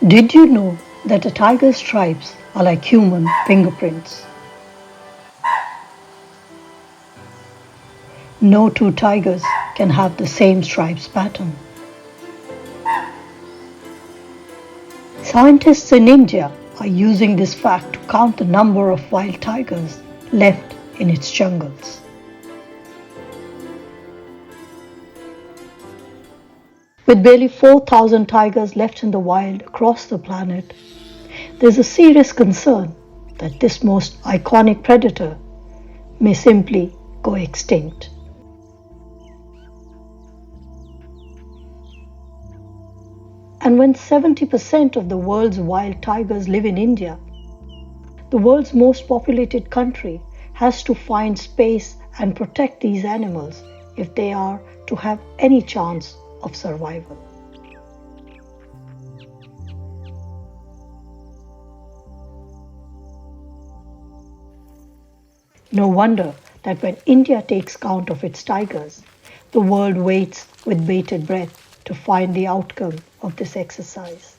Did you know that a tiger's stripes are like human fingerprints? No two tigers can have the same stripes pattern. Scientists in India are using this fact to count the number of wild tigers left in its jungles. With barely 4,000 tigers left in the wild across the planet, there's a serious concern that this most iconic predator may simply go extinct. And when 70% of the world's wild tigers live in India, the world's most populated country has to find space and protect these animals if they are to have any chance of survival. No wonder that when India takes count of its tigers, the world waits with bated breath to find the outcome of this exercise.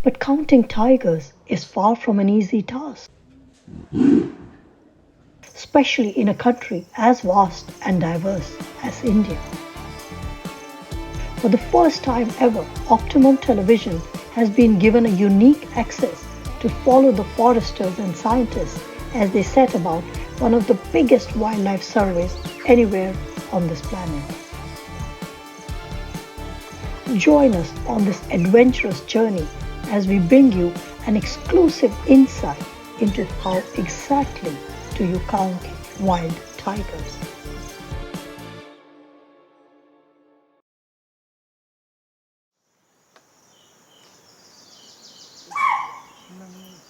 But counting tigers is far from an easy task, especially in a country as vast and diverse as India. For the first time ever, Optimum Television has been given a unique access to follow the foresters and scientists as they set about one of the biggest wildlife surveys anywhere on this planet. Join us on this adventurous journey as we bring you an exclusive insight into how exactly do you count wild tigers.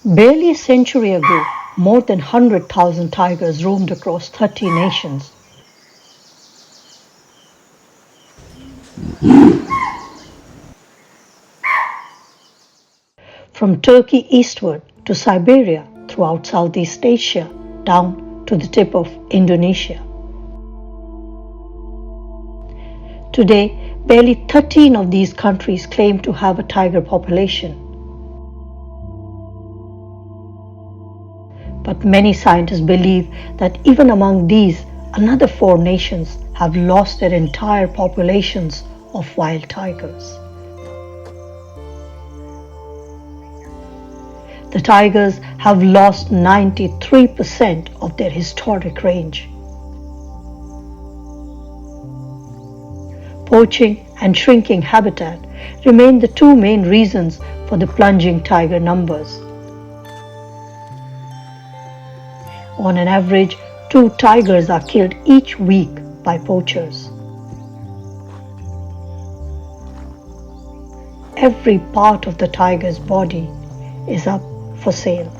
Barely a century ago, more than 100,000 tigers roamed across 30 nations. From Turkey eastward to Siberia, throughout Southeast Asia, down to the tip of Indonesia. Today, barely 13 of these countries claim to have a tiger population. But many scientists believe that even among these, another 4 nations have lost their entire populations of wild tigers. The tigers have lost 93% of their historic range. Poaching and shrinking habitat remain the 2 main reasons for the plunging tiger numbers. On an average, 2 tigers are killed each week by poachers. Every part of the tiger's body is up for sale.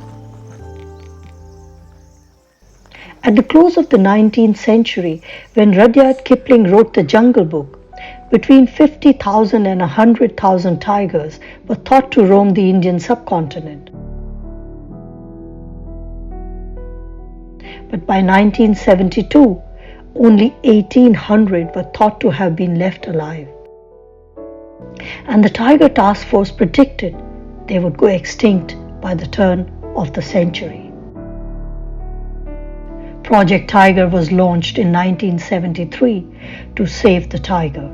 At the close of the 19th century, when Rudyard Kipling wrote the Jungle Book, between 50,000 and 100,000 tigers were thought to roam the Indian subcontinent. But by 1972, only 1,800 were thought to have been left alive. And the Tiger Task Force predicted they would go extinct by the turn of the century. Project Tiger was launched in 1973 to save the tiger.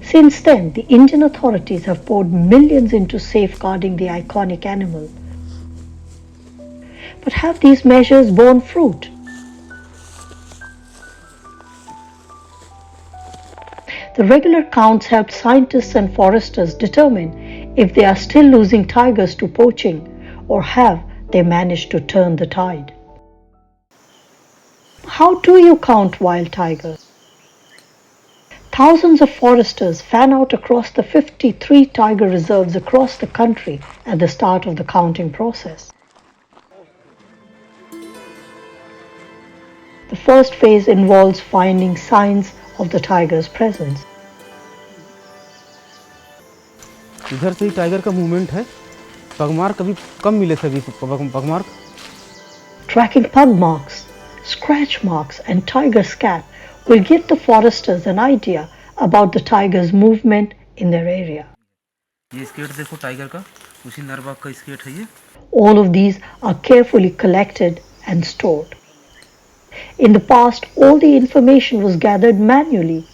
Since then, the Indian authorities have poured millions into safeguarding the iconic animal. But have these measures borne fruit? The regular counts helped scientists and foresters determine if they are still losing tigers to poaching or have they managed to turn the tide. How do you count wild tigers? Thousands of foresters fan out across the 53 tiger reserves across the country at the start of the counting process. The first phase involves finding signs of the tiger's presence. इधर से ही tiger का movement है. Pugmark कभी कम मिले थे अभी pugmark. Tracking pug marks, scratch marks and tiger scat will give the foresters an idea about the tiger's movement in their area. ये skate देखो टाइगर का, उसी नरबाग का स्केट है ये. All of these are carefully collected and stored. In the past, all the information was gathered manually,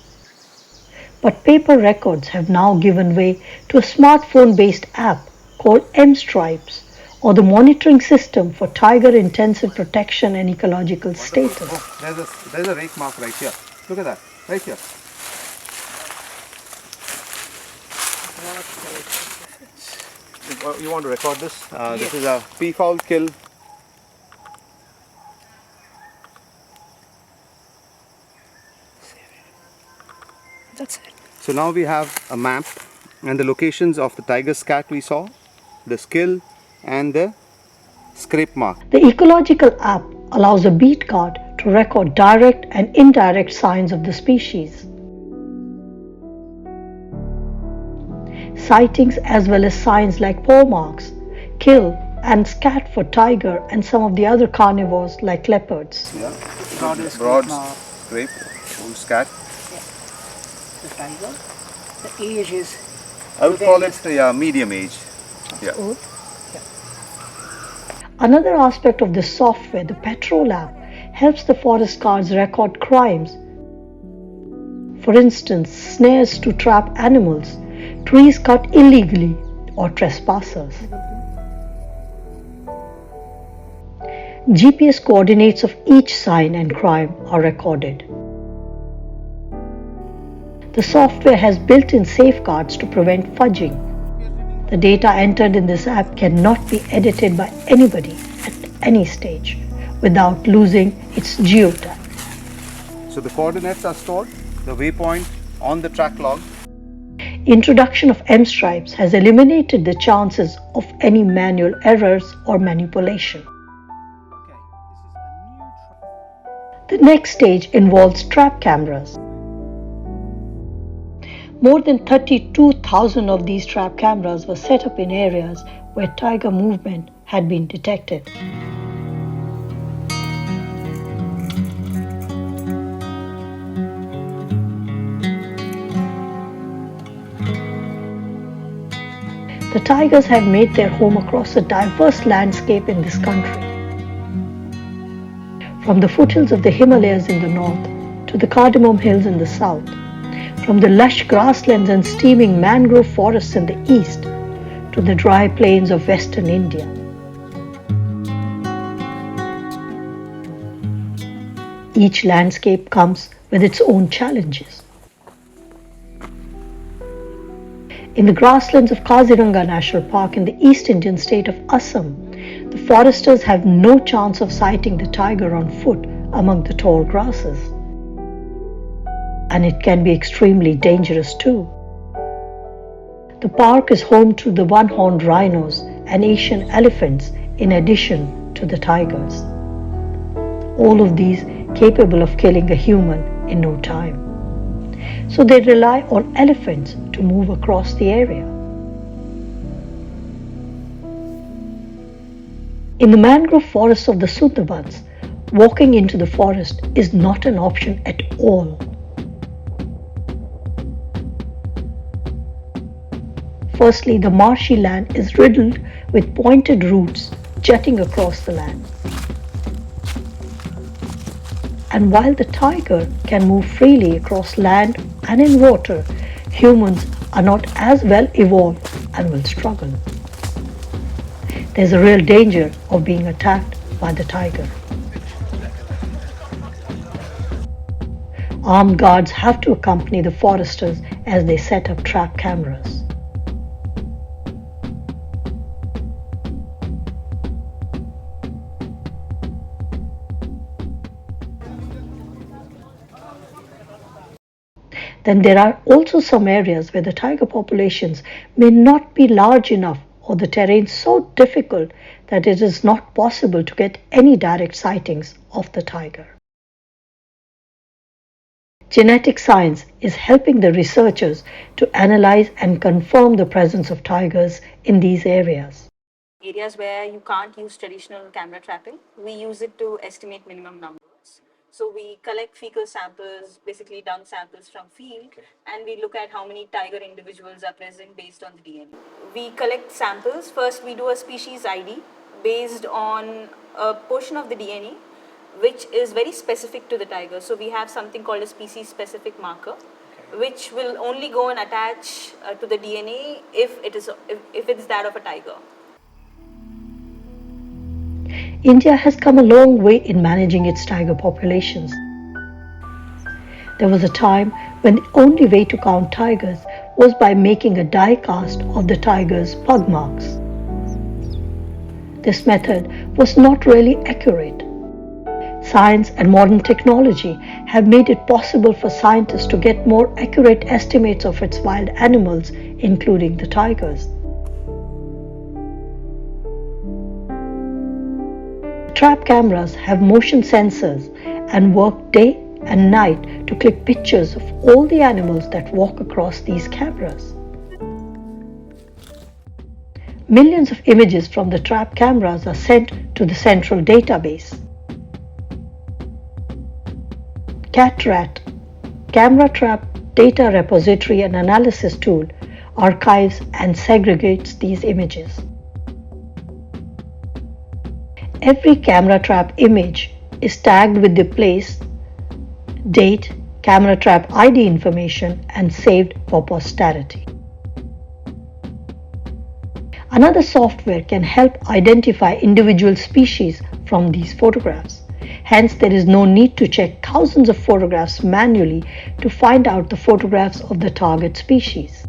but paper records have now given way to a smartphone-based app called M-Stripes, or the monitoring system for tiger intensive protection and ecological status. There's a rake mark right here. Look at that, right here. You want to record this? Yes. This is a peafowl kill. That's it. So now we have a map and the locations of the tiger scat we saw, the skill and the scrape mark. The ecological app allows a beat guard to record direct and indirect signs of the species. Sightings as well as signs like paw marks, kill and scat for tiger and some of the other carnivores like leopards. Yeah. Broad scrape, full scat. the tiger. The age is, I would call it the medium age. Yeah. old. Another aspect of this software, the Patrol app, helps the forest guards record crimes. For instance, snares to trap animals, trees cut illegally, or trespassers. GPS coordinates of each sign and crime are recorded. The software has built-in safeguards to prevent fudging. The data entered in this app cannot be edited by anybody at any stage without losing its geotag. So the coordinates are stored, the waypoint on the track log. Introduction of M-Stripes has eliminated the chances of any manual errors or manipulation. The next stage involves trap cameras. More than 32,000 of these trap cameras were set up in areas where tiger movement had been detected. The tigers have made their home across a diverse landscape in this country. From the foothills of the Himalayas in the north to the Cardamom Hills in the south, from the lush grasslands and steaming mangrove forests in the east to the dry plains of western India. Each landscape comes with its own challenges. In the grasslands of Kaziranga National Park in the East Indian state of Assam, the foresters have no chance of sighting the tiger on foot among the tall grasses. And it can be extremely dangerous too. The park is home to the one-horned rhinos and Asian elephants in addition to the tigers. All of these capable of killing a human in no time. So they rely on elephants to move across the area. In the mangrove forests of the Sundarbans, walking into the forest is not an option at all. Firstly, the marshy land is riddled with pointed roots jutting across the land. And while the tiger can move freely across land and in water, humans are not as well evolved and will struggle. There's a real danger of being attacked by the tiger. Armed guards have to accompany the foresters as they set up trap cameras. Then there are also some areas where the tiger populations may not be large enough or the terrain so difficult that it is not possible to get any direct sightings of the tiger. Genetic science is helping the researchers to analyze and confirm the presence of tigers in these areas. Areas where you can't use traditional camera trapping, we use it to estimate minimum numbers. So we collect fecal samples, basically dung samples from field, and we look at how many tiger individuals are present based on the DNA. We collect samples. First, we do a species ID based on a portion of the DNA which is very specific to the tiger. So we have something called a species specific marker, which will only go and attach to the DNA if it's that of a tiger. India has come a long way in managing its tiger populations. There was a time when the only way to count tigers was by making a die cast of the tiger's pug marks. This method was not really accurate. Science and modern technology have made it possible for scientists to get more accurate estimates of its wild animals, including the tigers. Trap cameras have motion sensors and work day and night to click pictures of all the animals that walk across these cameras. Millions of images from the trap cameras are sent to the central database. CatRat, Camera Trap Data Repository and Analysis Tool, archives and segregates these images. Every camera trap image is tagged with the place, date, camera trap ID information and saved for posterity. Another software can help identify individual species from these photographs. Hence, there is no need to check thousands of photographs manually to find out the photographs of the target species.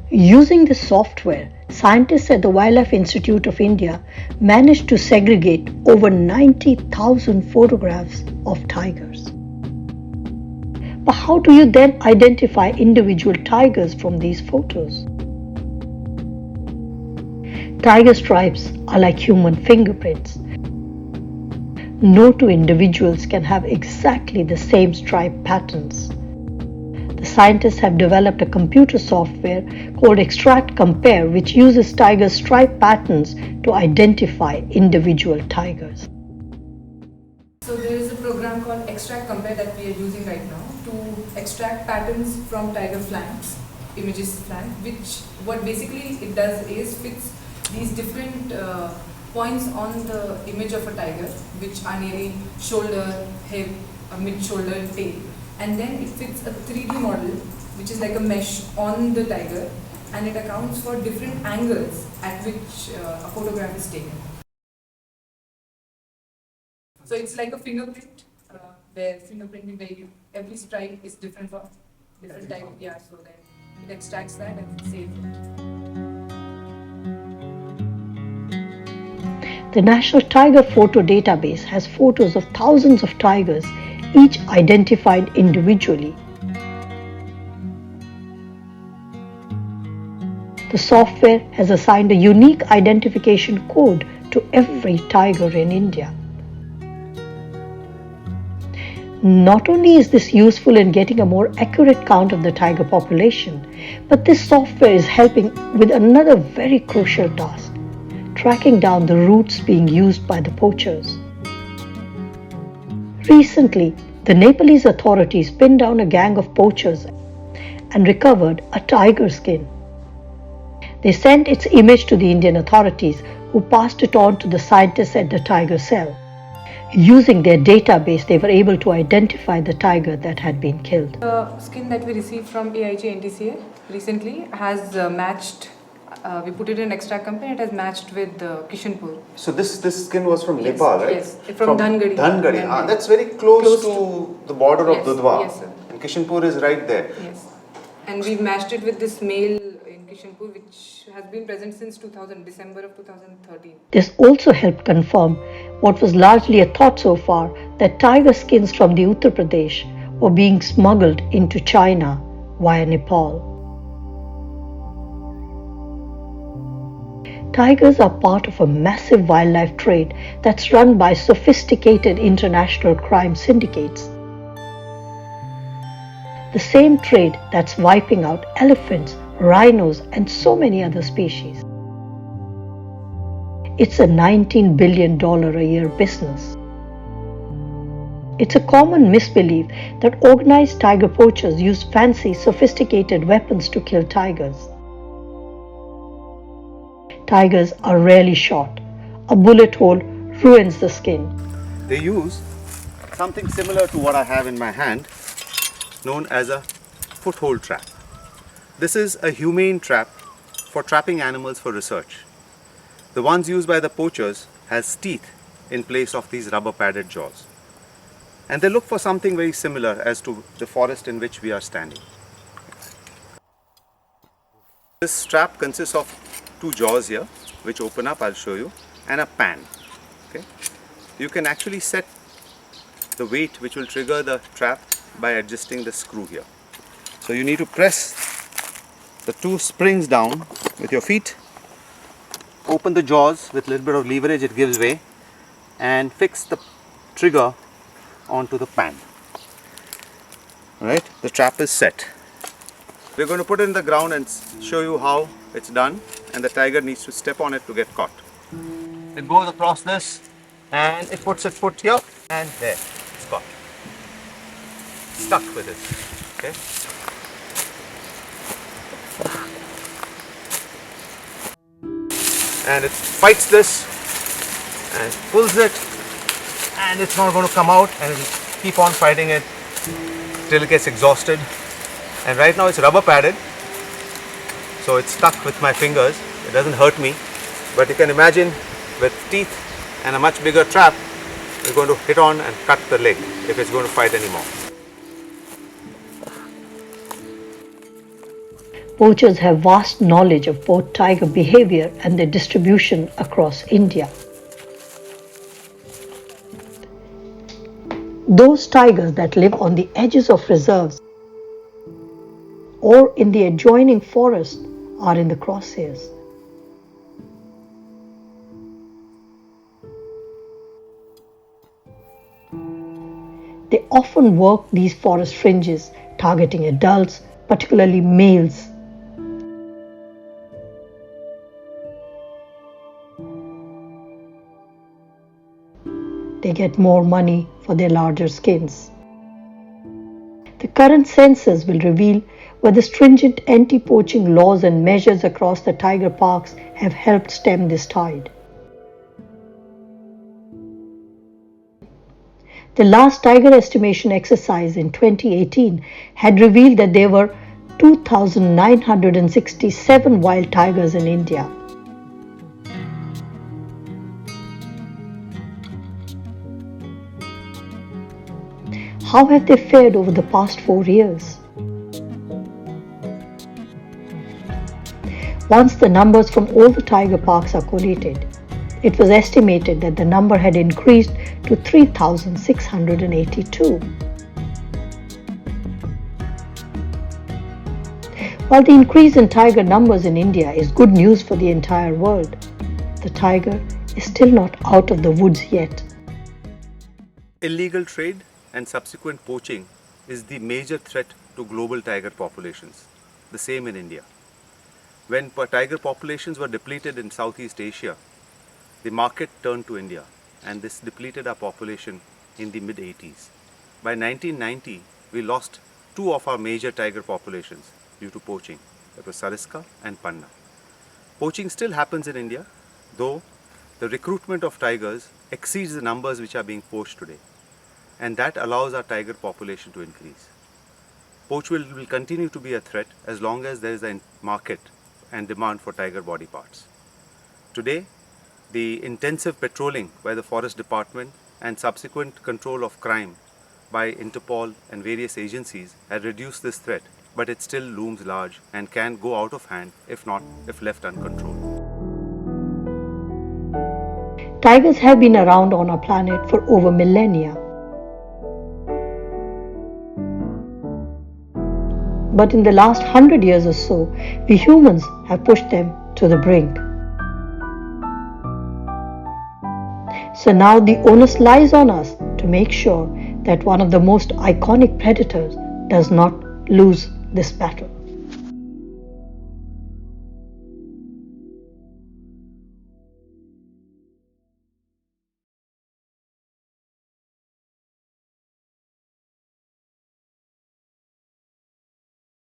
Using this software, scientists at the Wildlife Institute of India managed to segregate over 90,000 photographs of tigers. But how do you then identify individual tigers from these photos? Tiger stripes are like human fingerprints. No two individuals can have exactly the same stripe patterns. The scientists have developed a computer software called Extract Compare, which uses tiger stripe patterns to identify individual tigers. So there is a program called Extract Compare that we are using right now to extract patterns from tiger flanks, images flank, which what basically it does is fits these different points on the image of a tiger, which are nearly shoulder, hip, mid-shoulder, tail. And then it fits a 3D model, which is like a mesh on the tiger, and it accounts for different angles at which a photograph is taken. So it's like a fingerprint, where fingerprinting, where every stripe is different for different type. Yeah, so then it extracts that and saves it. The National Tiger Photo Database has photos of thousands of tigers, each identified individually. The software has assigned a unique identification code to every tiger in India. Not only is this useful in getting a more accurate count of the tiger population, but this software is helping with another very crucial task: tracking down the routes being used by the poachers. Recently, the Nepalese authorities pinned down a gang of poachers and recovered a tiger skin. They sent its image to the Indian authorities, who passed it on to the scientists at the tiger cell. Using their database, they were able to identify the tiger that had been killed. The skin that we received from AIG NTCA recently has matched. We put it in Extract Compare. It has matched with Kishanpur. So this skin was from Nepal, right? Yes, from Dhangadi. Dhangadi. That's very close to the border of Dudhwa. Yes, sir. And Kishanpur is right there. Yes. And we've matched it with this male in Kishanpur, which has been present since December of 2013. This also helped confirm what was largely a thought so far, that tiger skins from the Uttar Pradesh were being smuggled into China via Nepal. Tigers are part of a massive wildlife trade that's run by sophisticated international crime syndicates. The same trade that's wiping out elephants, rhinos, and so many other species. It's a $19 billion a year business. It's a common misbelief that organized tiger poachers use fancy, sophisticated weapons to kill tigers. Tigers are rarely shot. A bullet hole ruins the skin. They use something similar to what I have in my hand, known as a foothold trap. This is a humane trap for trapping animals for research. The ones used by the poachers has teeth in place of these rubber padded jaws. And they look for something very similar as to the forest in which we are standing. This trap consists of two jaws here, which open up, I'll show you, and a pan. Okay? You can actually set the weight which will trigger the trap by adjusting the screw here. So you need to press the two springs down with your feet, open the jaws with a little bit of leverage, it gives way, and fix the trigger onto the pan. Alright, the trap is set. We're going to put it in the ground and show you how it's done, and the tiger needs to step on it to get caught. It goes across this and it puts its foot here and there, it's caught. Stuck with it. Okay. And it fights this and pulls it, and it's not going to come out, and it will keep on fighting it till it gets exhausted. And right now it's rubber padded, so it's stuck with my fingers. It doesn't hurt me, but you can imagine with teeth and a much bigger trap, we're going to hit on and cut the leg if it's going to fight anymore. Poachers have vast knowledge of both tiger behavior and their distribution across India. Those tigers that live on the edges of reserves or in the adjoining forest are in the crosshairs. They often work these forest fringes, targeting adults, particularly males. They get more money for their larger skins. The current census will reveal whether stringent anti-poaching laws and measures across the tiger parks have helped stem this tide. The last tiger estimation exercise in 2018 had revealed that there were 2,967 wild tigers in India. How have they fared over the past 4 years? Once the numbers from all the tiger parks are collated, it was estimated that the number had increased to 3,682. While the increase in tiger numbers in India is good news for the entire world, the tiger is still not out of the woods yet. Illegal trade and subsequent poaching is the major threat to global tiger populations. The same in India. When tiger populations were depleted in Southeast Asia, the market turned to India, and this depleted our population in the mid-80s. By 1990, we lost 2 of our major tiger populations due to poaching. That was Sariska and Panna. Poaching still happens in India, though the recruitment of tigers exceeds the numbers which are being poached today. And that allows our tiger population to increase. Poach will continue to be a threat as long as there is a market and demand for tiger body parts. Today, the intensive patrolling by the Forest Department and subsequent control of crime by Interpol and various agencies has reduced this threat, but it still looms large and can go out of hand if left uncontrolled. Tigers have been around on our planet for over millennia. But in the last 100 years or so, we humans have pushed them to the brink. So now the onus lies on us to make sure that one of the most iconic predators does not lose this battle.